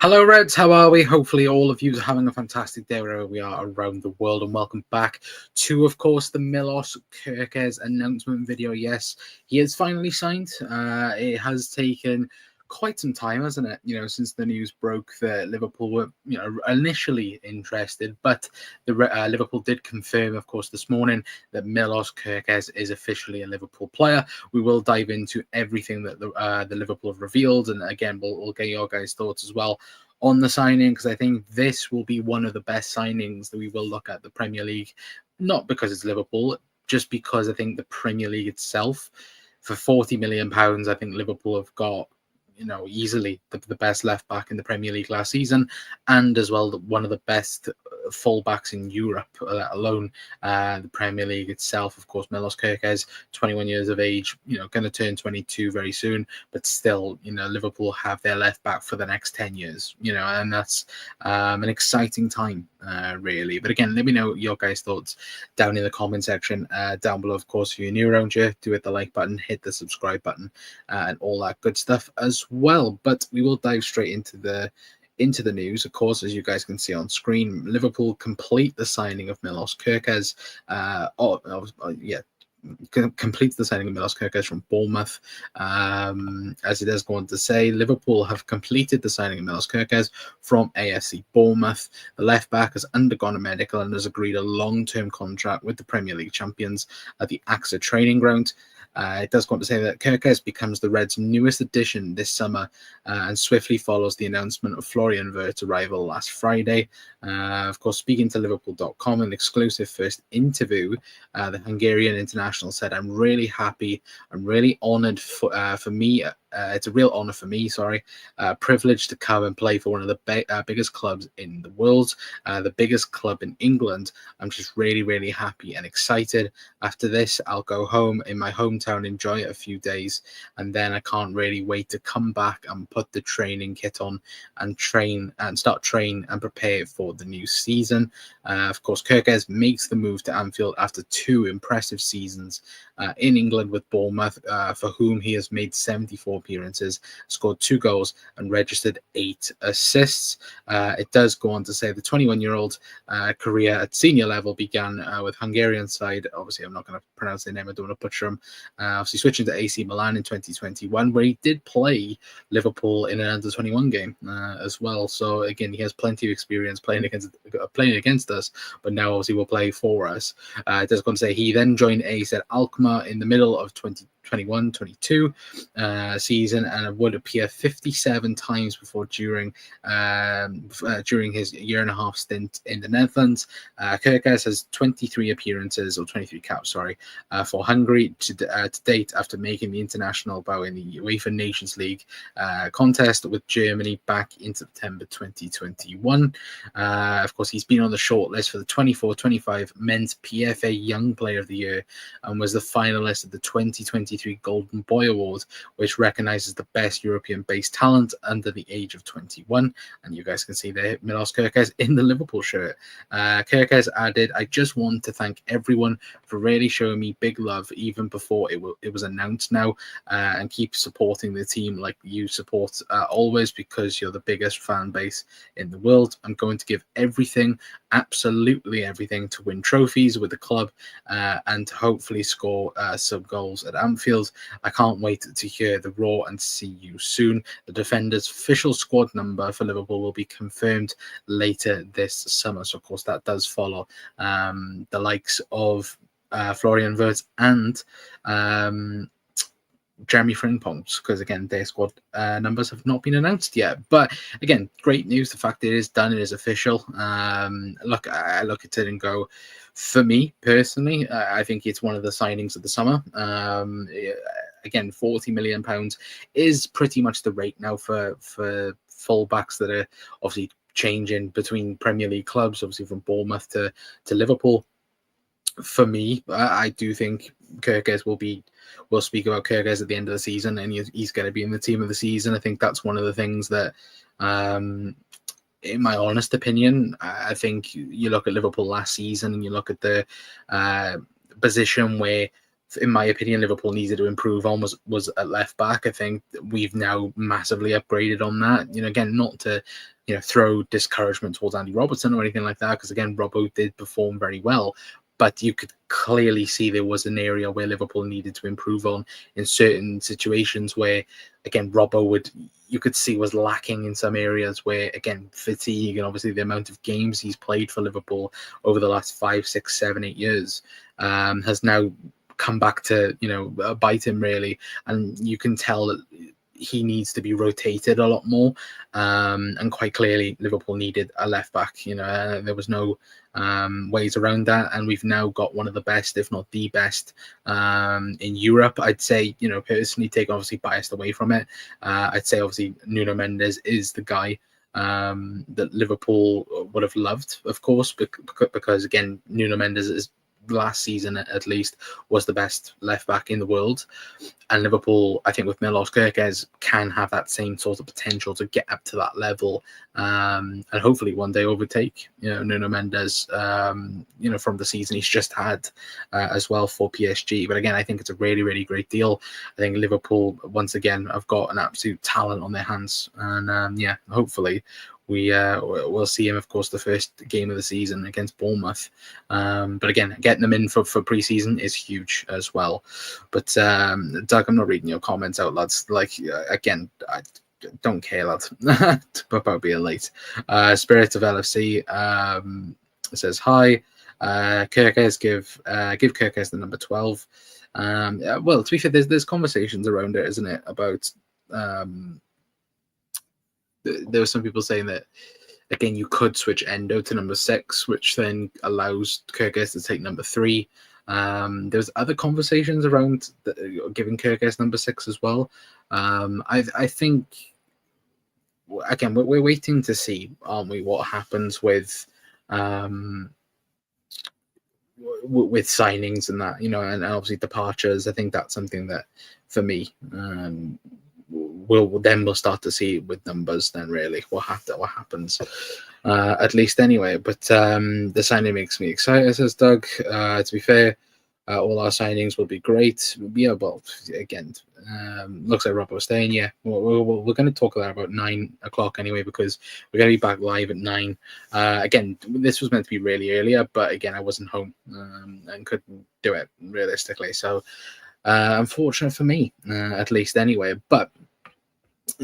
Hello, Reds. How are we? Hopefully, all of you are having a fantastic day wherever we are around the world. And welcome back to, of course, the Milos Kerkez announcement video. Yes, he is finally signed. It has taken quite some time, hasn't it? Since the news broke that Liverpool were, initially interested, but Liverpool did confirm, of course, this morning that Milos Kerkez is officially a Liverpool player. We will dive into everything that the Liverpool have revealed, and again, we'll get your guys' thoughts as well on the signing, because I think this will be one of the best signings that we will look at the Premier League, not because it's Liverpool, just because I think the Premier League itself, for £40 million, I think Liverpool have got easily the best left back in the Premier League last season, and as well one of the best fullbacks in Europe, let alone the Premier League itself. Of course, Milos Kerkez, 21 years of age, going to turn 22 very soon, but still, Liverpool have their left back for the next 10 years, and that's an exciting time, really. But again, let me know your guys' thoughts down in the comment section down below. Of course, if you're new around here, do hit the like button, hit the subscribe button, and all that good stuff as well. But we will dive straight into the news. Of course, as you guys can see on screen, Liverpool complete the signing of Milos Kerkez. Completes the signing of Milos Kerkez from Bournemouth. As it does go on to say, Liverpool have completed the signing of Milos Kerkez from AFC Bournemouth. The left back has undergone a medical and has agreed a long-term contract with the Premier League champions at the AXA training ground. It does go on to say that Kerkez becomes the Reds' newest addition this summer, and swiftly follows the announcement of Florian Wirtz's arrival last Friday. Of course, speaking to Liverpool.com, an exclusive first interview, the Hungarian international said, "I'm really happy. I'm really honoured for me. It's a real honour for me, privilege to come and play for one of the biggest clubs in the world, the biggest club in England. I'm just really, really happy and excited. After this, I'll go home in my hometown, enjoy it a few days, and then I can't really wait to come back and put the training kit on and start train and prepare for the new season." Of course, Kerkez makes the move to Anfield after 2 impressive seasons in England with Bournemouth, for whom he has made 74 appearances, scored 2 goals, and registered 8 assists. It does go on to say the 21-year-old career at senior level began with Hungarian side. Obviously, I'm not going to pronounce their name. I don't want to butcher them. Obviously, switching to AC Milan in 2021, where he did play Liverpool in an under-21 game as well. So again, he has plenty of experience playing against us, but now obviously will play for us. It does go on to say he then joined AZ Alkmaar in the middle of 2021-22 season, and would appear 57 times during his year and a half stint in the Netherlands. Kerkez has 23 appearances, or 23 caps, for Hungary to date, after making the international bow in the UEFA Nations League contest with Germany back in September 2021. Of course, he's been on the shortlist for the 24-25 Men's PFA Young Player of the Year, and was the finalist of the 2023 Golden Boy Award, which recognizes the best European-based talent under the age of 21. And you guys can see there Milos Kerkez in the Liverpool shirt. Kerkez added, "I just want to thank everyone for really showing me big love even before it was announced now, and keep supporting the team like you support always, because you're the biggest fan base in the world. I'm going to give everything, absolutely everything, to win trophies with the club, and to hopefully score some goals at Anfield. I can't wait to hear the roar and see you soon." The defender's official squad number for Liverpool will be confirmed later this summer. So, of course, that does follow the likes of Florian Wirtz and Jeremy Frimpong, because again, their squad numbers have not been announced yet. But again, great news. The fact it is done, it is official. I look at it and go, for me personally, I think it's one of the signings of the summer. Again, £40 million is pretty much the rate now for fullbacks that are obviously changing between Premier League clubs, obviously from Bournemouth to Liverpool. For me, I do think Kerkez we'll speak about Kerkez at the end of the season, and he's going to be in the team of the season. I think that's one of the things that, in my honest opinion, I think you look at Liverpool last season and you look at the position where in my opinion, Liverpool needed to improve on was at left back. I think we've now massively upgraded on that. Again, not to throw discouragement towards Andy Robertson or anything like that, because again, Robbo did perform very well, but you could clearly see there was an area where Liverpool needed to improve on in certain situations where, again, Robbo you could see was lacking in some areas where, again, fatigue and obviously the amount of games he's played for Liverpool over the last 5, 6, 7, 8 years has now come back to bite him really, and you can tell that he needs to be rotated a lot more, and quite clearly Liverpool needed a left back. There was no ways around that, and we've now got one of the best, if not the best, in Europe. I'd say, personally, take obviously biased away from it, I'd say obviously Nuno Mendes is the guy that Liverpool would have loved, of course, because again, Nuno Mendes is last season at least was the best left back in the world, and Liverpool, I think, with Milos Kerkez can have that same sort of potential to get up to that level, and hopefully one day overtake Nuno Mendes from the season he's just had as well for PSG. But again, I think it's a really, really great deal. I think Liverpool once again have got an absolute talent on their hands, and hopefully we'll see him, of course, the first game of the season against Bournemouth. But again, getting them in for pre-season is huge as well. But Doug, I'm not reading your comments out, lads. Again, I don't care, lads, about being late. Spirit of LFC says hi. Kerkez, give Kerkez the number 12. Well, to be fair, there's conversations around it, isn't it, about there were some people saying that, again, you could switch Endo to number 6, which then allows Kerkez to take number 3. There's other conversations around giving Kerkez number 6 as well. I think, again, we're waiting to see, aren't we, what happens with signings and that, and obviously departures. I think that's something that, for me, we'll start to see with numbers then really what happens, at least anyway. But the signing makes me excited, says Doug. To be fair, all our signings will be great. Yeah, well, again, looks like Rob was staying. Yeah, we're going to talk about 9 o'clock anyway, because we're going to be back live at 9. Again, this was meant to be really earlier, but again, I wasn't home and couldn't do it realistically. So unfortunate for me, at least anyway. But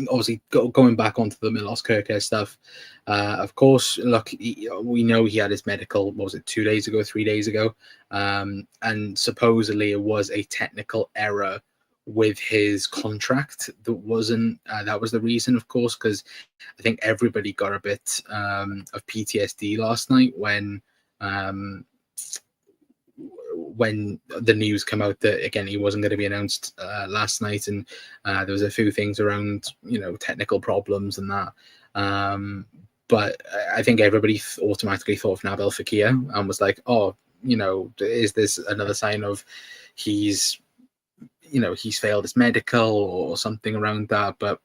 obviously, going back onto the Milos Kerkez stuff, of course, look, we know he had his medical, what was it, 2 days ago, 3 days ago, and supposedly it was a technical error with his contract that wasn't, that was the reason, of course, because I think everybody got a bit of PTSD last night when the news came out that, again, he wasn't going to be announced last night, and there was a few things around, technical problems and that. But I think everybody automatically thought of Nabil Fekir and was like, oh, is this another sign of he's failed his medical or something around that? But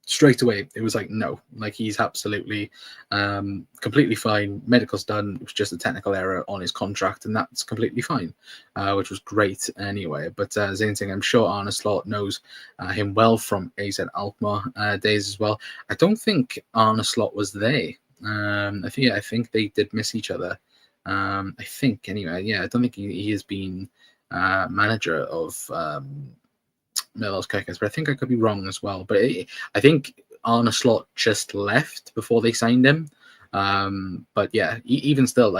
straight away it was like, no, like he's absolutely completely fine. Medical's done. It was just a technical error on his contract, and that's completely fine, which was great anyway. But Zane saying, I'm sure Arne Slot knows him well from AZ Alkmaar days as well. I don't think Arne Slot was there. I think they did miss each other. I think anyway. Yeah, I don't think he has been manager of Milos Kerkez, but I think I could be wrong as well. But I think Arne Slot just left before they signed him. But yeah, even still,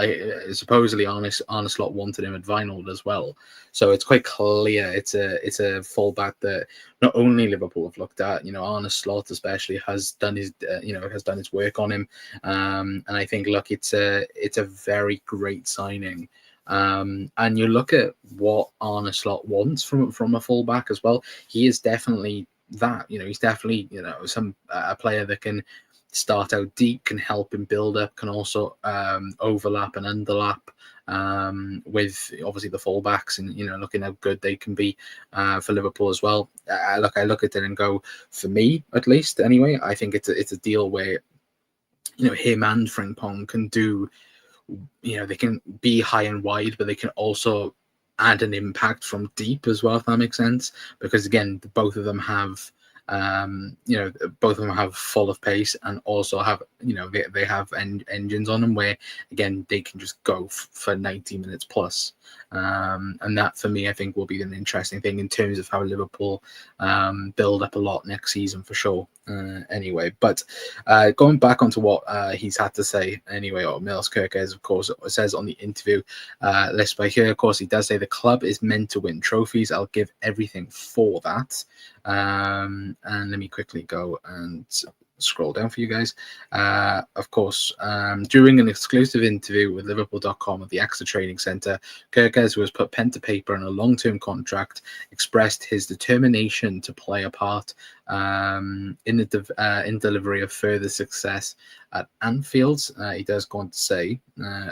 supposedly Arne Slot wanted him at Vinyl as well. So it's quite clear it's a fullback that not only Liverpool have looked at. Arne Slot especially has done his work on him. And I think, look, it's a very great signing. And you look at what Arne Slot wants from a fullback as well. He is definitely that. He's definitely a player that can start out deep, can help him build up, can also overlap and underlap with obviously the fullbacks, and looking how good they can be for Liverpool as well. I look at it and go, for me at least anyway, I think it's a deal where him and Frimpong can do. They can be high and wide, but they can also add an impact from deep as well, if that makes sense. Because again, both of them have both of them have full of pace, and also have, they have engines on them where, again, they can just go for 90 minutes plus. And that, for me, I think will be an interesting thing in terms of how Liverpool build up a lot next season for sure. Anyway, but going back onto what he's had to say anyway, or Milos Kerkez, of course, it says on the interview list by here, of course, he does say the club is meant to win trophies. I'll give everything for that. And let me quickly go and scroll down for you guys. Of course, during an exclusive interview with Liverpool.com at the AXA Training Centre, Kerkez, who has put pen to paper on a long-term contract, expressed his determination to play a part in delivery of further success at Anfield. He does go on to say,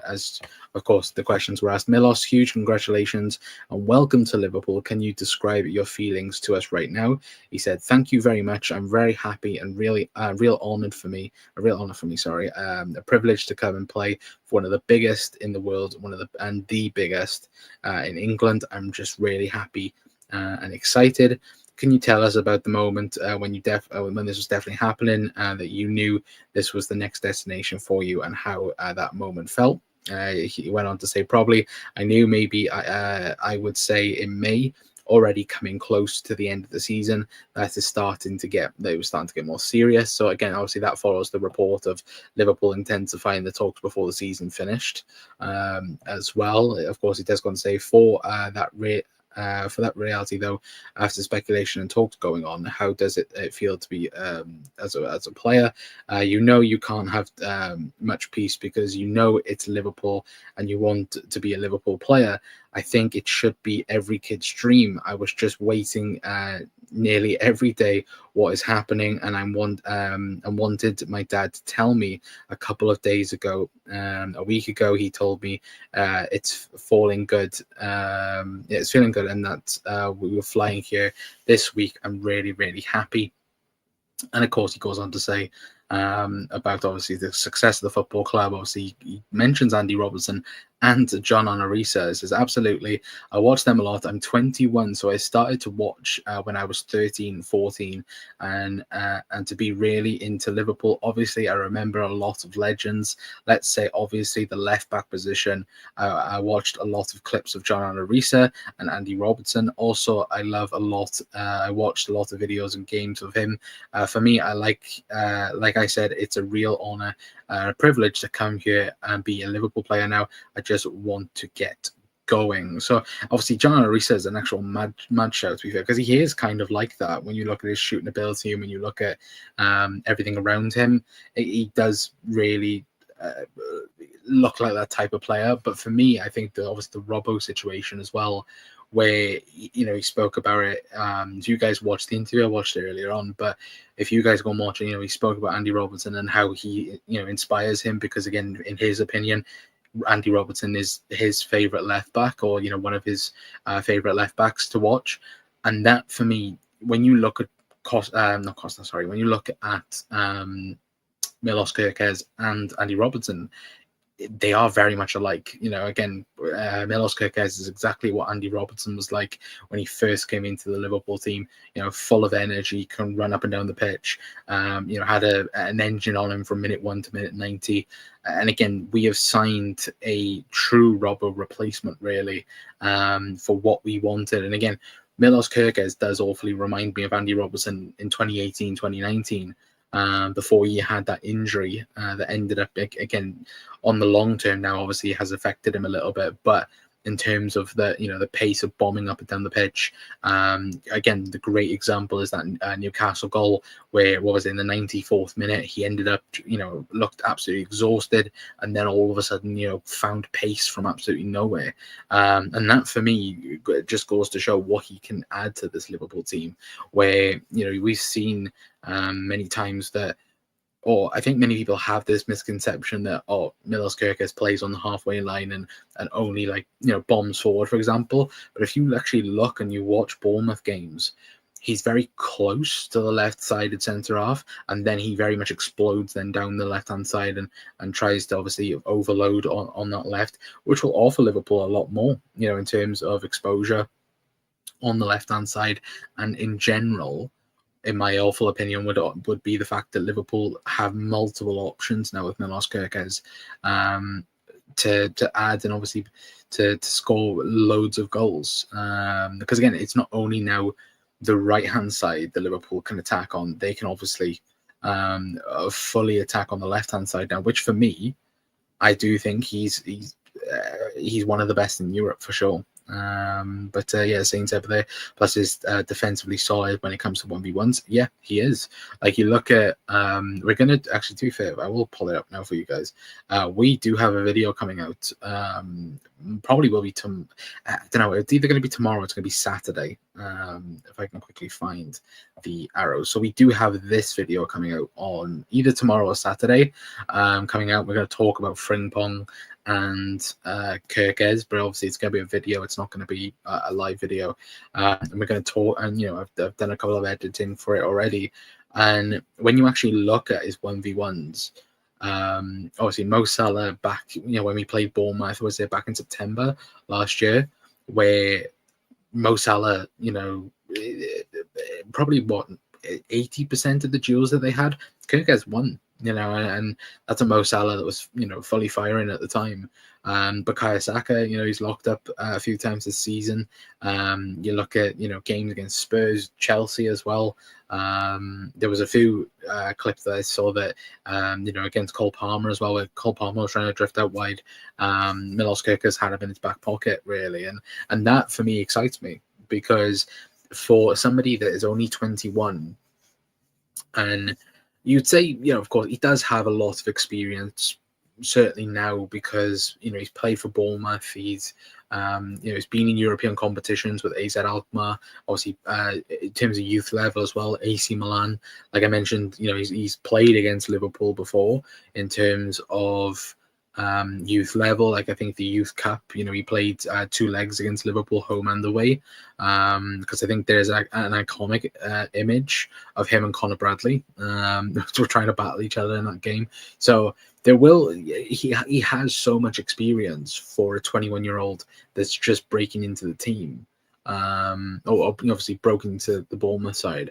as of course the questions were asked, Milos, huge congratulations and welcome to Liverpool. Can you describe your feelings to us right now? He said, thank you very much. I'm very happy and really a real honor for me, a privilege to come and play for one of the biggest in the world, and the biggest in England. I'm just really happy and excited. Can you tell us about the moment when this was definitely happening, that you knew this was the next destination for you, and how that moment felt? He went on to say, probably I knew, maybe I would say in May, already coming close to the end of the season, that it was starting to get more serious. So again, obviously that follows the report of Liverpool intensifying the talks before the season finished as well. Of course, it does go on to say, for that reality, though, after speculation and talks going on, how does it feel to be as a player? You can't have much peace, because it's Liverpool and you want to be a Liverpool player. I think it should be every kid's dream. I was just waiting nearly every day what is happening, and I wanted my dad to tell me a couple of days ago. A week ago, he told me it's falling good. It's feeling good, and that we were flying here this week. I'm really, really happy. And of course, he goes on to say about obviously the success of the football club. Obviously, he mentions Andy Robertson and John Onorisa. He says, absolutely, I watch them a lot. I'm 21, so I started to watch when I was 13, 14, and to be really into Liverpool. Obviously, I remember a lot of legends. Let's say, obviously, the left-back position. I watched a lot of clips of John Onorisa and Andy Robertson. Also, I love a lot. I watched a lot of videos and games of him. For me, I like I said, it's a real honor, a privilege to come here and be a Liverpool player now. I just want to get going. So obviously John Onorisa is an actual mad shout, to be fair, because he is kind of like that. When you look at his shooting ability and when you look at everything around him, he does really look like that type of player. But for me, I think that obviously the Robbo situation as well, where he spoke about it. You guys watched the interview? I watched it earlier on, but if you guys go and watch it, he spoke about Andy Robertson and how he inspires him, because again, in his opinion, Andy Robertson is his favorite left back, or one of his favorite left backs to watch. And that, for me, when you look at when you look at Milos Kerkez and Andy Robertson, they are very much alike. Again, Milos Kerkez is exactly what Andy Robertson was like when he first came into the Liverpool team. Full of energy, can run up and down the pitch. Had an engine on him from minute 1 to minute 90. And again, we have signed a true Robbo replacement, really, for what we wanted. And again, Milos Kerkez does awfully remind me of Andy Robertson in 2018, 2019. Before he had that injury that ended up, again, on the long term now, obviously has affected him a little bit, but in terms of the pace of bombing up and down the pitch, again, the great example is that Newcastle goal, where it was in the 94th minute, he ended up looked absolutely exhausted, and then all of a sudden found pace from absolutely nowhere, and that, for me, just goes to show what he can add to this Liverpool team, where we've seen many times that, or I think many people have this misconception that, Milos Kerkez plays on the halfway line and only bombs forward, for example. But if you actually look and you watch Bournemouth games, he's very close to the left-sided centre half, and then he very much explodes then down the left-hand side and tries to obviously overload on that left, which will offer Liverpool a lot more, in terms of exposure on the left-hand side. And in general, in my awful opinion, would be the fact that Liverpool have multiple options now with Milos Kerkez, to add, and obviously to score loads of goals. Because again, it's not only now the right hand side that Liverpool can attack on; they can obviously fully attack on the left hand side now. Which for me, I do think he's one of the best in Europe for sure. But yeah, Saints over there. Plus, is defensively solid when it comes to 1v1s. Yeah, he is. Like, you look at, we're gonna actually, to be fair, I will pull it up now for you guys. We do have a video coming out. Probably will be I don't know. It's either going to be tomorrow. Or it's going to be Saturday. If I can quickly find the arrows. So we do have this video coming out on either tomorrow or Saturday. Coming out, we're going to talk about Frimpong and Kerkez, but obviously it's going to be a video. It's not going to be a live video. And we're going to talk, and I've done a couple of editing for it already. And when you actually look at his 1v1s, obviously Mo Salah back, when we played Bournemouth, was it back in September last year, where Mo Salah, probably 80% of the duels that they had, Kerkez won. And that's a Mo Salah that was, fully firing at the time. Bukayo Saka, he's locked up a few times this season. You look at, games against Spurs, Chelsea as well. There was a few clips that I saw that, against Cole Palmer as well, where Cole Palmer was trying to drift out wide. Milos Kerkez had him in his back pocket, really. And that, for me, excites me, because for somebody that is only 21, and you'd say, of course, he does have a lot of experience, certainly now, because, he's played for Bournemouth. He's, he's been in European competitions with AZ Alkmaar, obviously, in terms of youth level as well, AC Milan. Like I mentioned, he's played against Liverpool before in terms of youth level. Like, I think the Youth Cup, he played 2 legs against Liverpool, home and away, because I think there's an iconic image of him and Conor Bradley were trying to battle each other in that game. So he has so much experience for a 21-year-old that's just breaking into the team. Obviously broken into the Bournemouth side.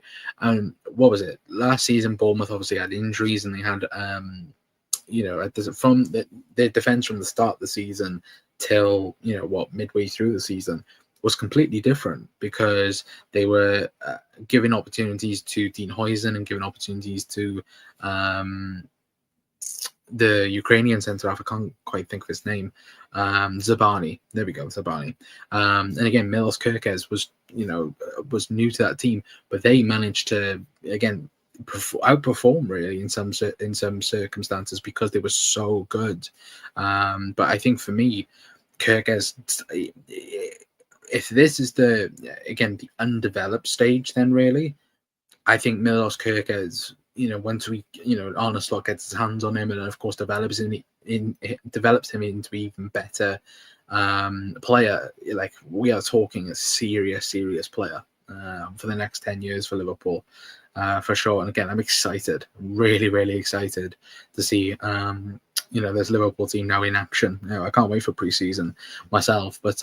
What was it, last season? Bournemouth obviously had injuries, and they had from their defense from the start of the season till midway through the season was completely different, because they were giving opportunities to Dean Huijsen and giving opportunities to the Ukrainian centre half. I can't quite think of his name. Zabani. There we go, Zabani. And again, Milos Kerkez was new to that team, but they managed to again outperform really in some circumstances, because they were so good. But I think for me, Kerkez, if this is the undeveloped stage, then really I think Milos Kerkez, once we, Arne Slot gets his hands on him and of course develops him into even better player, like, we are talking a serious player for the next 10 years for Liverpool. For sure. And again, I'm excited, really excited to see this Liverpool team now in action. I can't wait for pre-season myself. But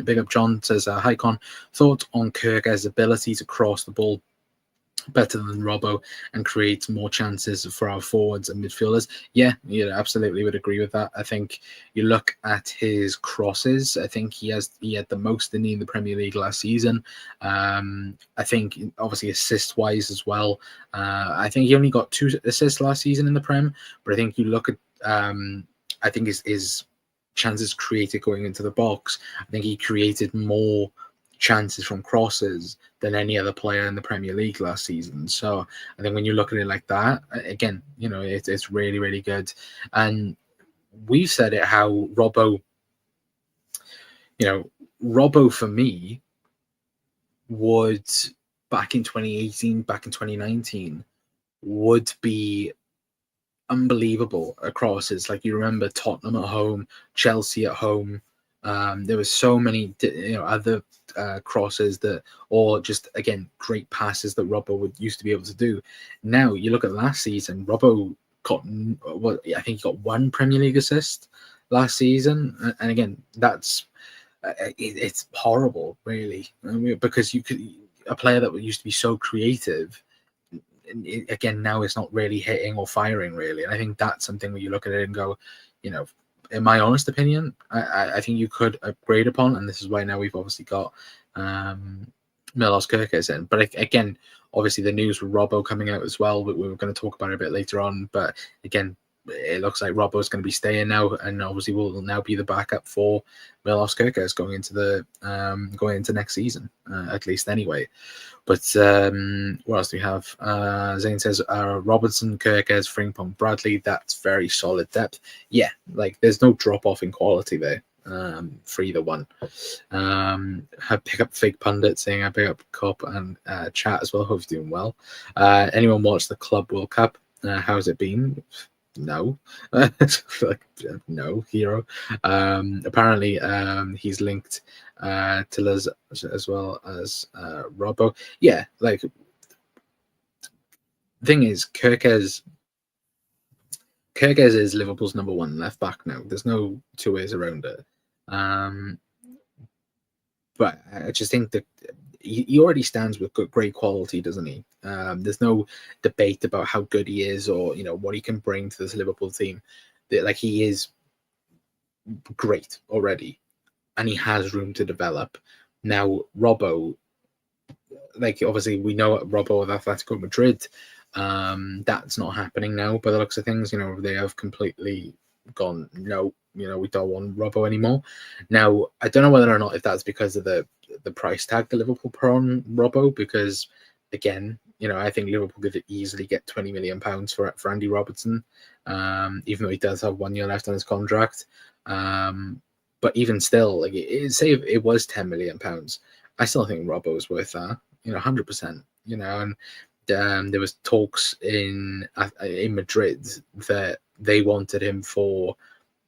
big up John says, hi Con, thought on Kerkez's ability to cross the ball better than Robbo and create more chances for our forwards and midfielders. Yeah, absolutely would agree with that. I think you look at his crosses, I think he had the most in the Premier League last season. I think obviously assist wise as well. I think he only got 2 assists last season in the Prem, but I think you look at I think his chances created going into the box, I think he created more chances from crosses than any other player in the Premier League last season. So I think when you look at it like that, again, it's really good. And we've said it, how Robbo for me would, back in 2018, back in 2019, would be unbelievable at crosses. Like, you remember Tottenham at home, Chelsea at home, There was so many, other crosses that, or just again, great passes that Robbo would used to be able to do. Now you look at last season, Robbo got what I think he got one Premier League assist last season, and again, that's it's horrible, really, because you could a player that used to be so creative. Again, now it's not really hitting or firing really, and I think that's something where you look at it and go, you know, in my honest opinion, I think you could upgrade upon, and this is why now we've obviously got Milos Kerkez in. But again, obviously the news with Robbo coming out as well, we were going to talk about it a bit later on. But again, it looks like Robbo is going to be staying now, and obviously will now be the backup for Milos Kerkez going into next season, at least anyway. But what else do we have? Zane says Robertson, Kerkez, Frimpong, Bradley. That's very solid depth. Yeah, like there's no drop off in quality there for either one. I pick up fake pundit saying I pick up Cup and chat as well. Hope you're doing well. Anyone watch the Club World Cup? How's it been? No, like no hero. Apparently, he's linked to Liz as well as Robbo. Yeah, like thing is, Kerkez is Liverpool's number one left back now. There's no two ways around it. But I just think that he already stands with great quality, doesn't he? There's no debate about how good he is or what he can bring to this Liverpool team. Like he is great already, and he has room to develop. Now, Robbo, like obviously we know Robbo with Atletico Madrid, that's not happening now. By the looks of things, they have completely gone. No, we don't want Robbo anymore. Now, I don't know whether or not if that's because of the price tag that Liverpool put on Robbo, because again, I think Liverpool could easily get £20 million for Andy Robertson, even though he does have 1 year left on his contract. But even still, like say if it was £10 million, I still think Robbo is worth that, 100%. And there was talks in Madrid that they wanted him for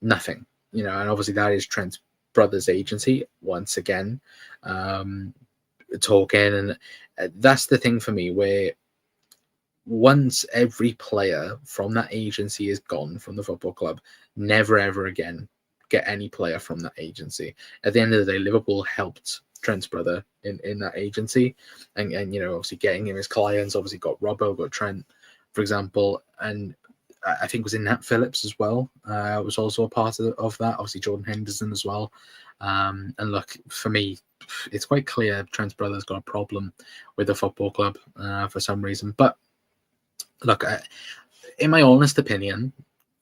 nothing, and obviously that is Trent's brother's agency once again talking, and that's the thing for me, where once every player from that agency is gone from the football club, never ever again get any player from that agency. At the end of the day, Liverpool helped Trent's brother in that agency, and obviously getting him his clients. Obviously got Robbo, got Trent, for example, and I think it was in Nat Phillips as well. Was also a part of that. Obviously Jordan Henderson as well. And look, for me, it's quite clear Trent's brother's got a problem with the football club for some reason. But look, in my honest opinion,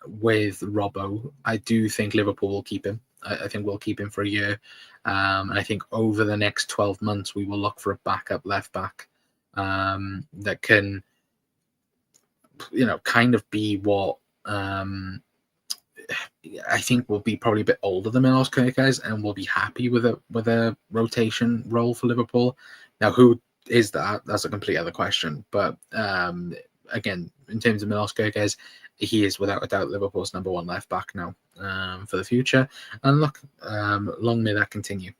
with Robbo, I do think Liverpool will keep him. I think we'll keep him for a year. And I think over the next 12 months, we will look for a backup left back that can, kind of be what I think will be probably a bit older than Milos Kerkez, and will be happy with a rotation role for Liverpool. Now, who is that? That's a complete other question. But again, in terms of Milos Kerkez, he is without a doubt Liverpool's number one left back now for the future. And look, long may that continue.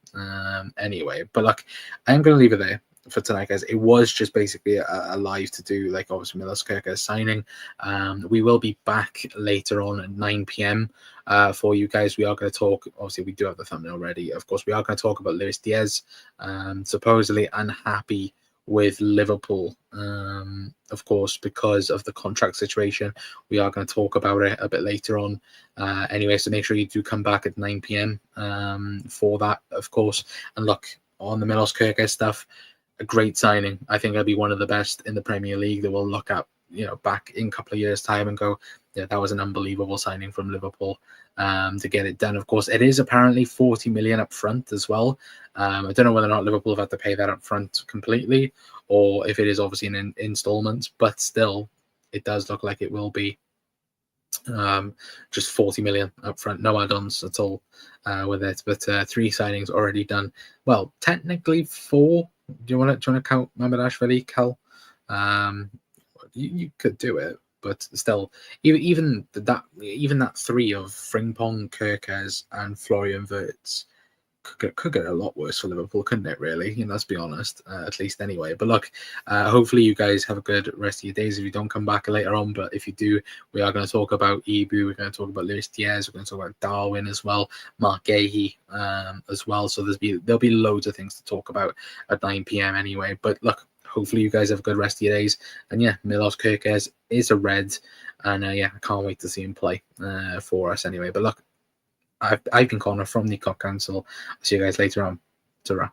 Anyway, but look, I'm going to leave it there for tonight, guys. It was just basically a live to do, like obviously Milos Kerkez signing. We will be back later on at 9 p.m. For you guys. We are going to talk, obviously we do have the thumbnail ready, of course. We are going to talk about Luis Diaz, supposedly unhappy with Liverpool, of course, because of the contract situation. We are going to talk about it a bit later on. Anyway, so make sure you do come back at 9 p.m. For that, of course. And look, on the Milos Kerkez stuff, a great signing. I think it'll be one of the best in the Premier League that we'll look at, back in a couple of years' time and go, yeah, that was an unbelievable signing from Liverpool to get it done. Of course, it is apparently 40 million up front as well. I don't know whether or not Liverpool have had to pay that up front completely, or if it is obviously in installments, but still, it does look like it will be just 40 million up front, no add-ons at all with it. But 3 signings already done. Well, technically 4. Do you want to count Mamardashvili, Cal? You could do it, but still, even that 3 of Frimpong, Kerkez, and Florian Wirtz, could get a lot worse for Liverpool, couldn't it? Really, let's be honest. At least anyway. But look, hopefully you guys have a good rest of your days. If you don't come back later on, but if you do, we are going to talk about Ibu. We're going to talk about Luis Diaz. We're going to talk about Darwin as well, Mark Gahey as well. So there'll be loads of things to talk about at 9 p.m. anyway. But look, hopefully you guys have a good rest of your days. And yeah, Milos Kerkez is a red, and yeah, I can't wait to see him play for us anyway. But look, I've been Connor from the COP Council. I'll see you guys later on. Ta-ra.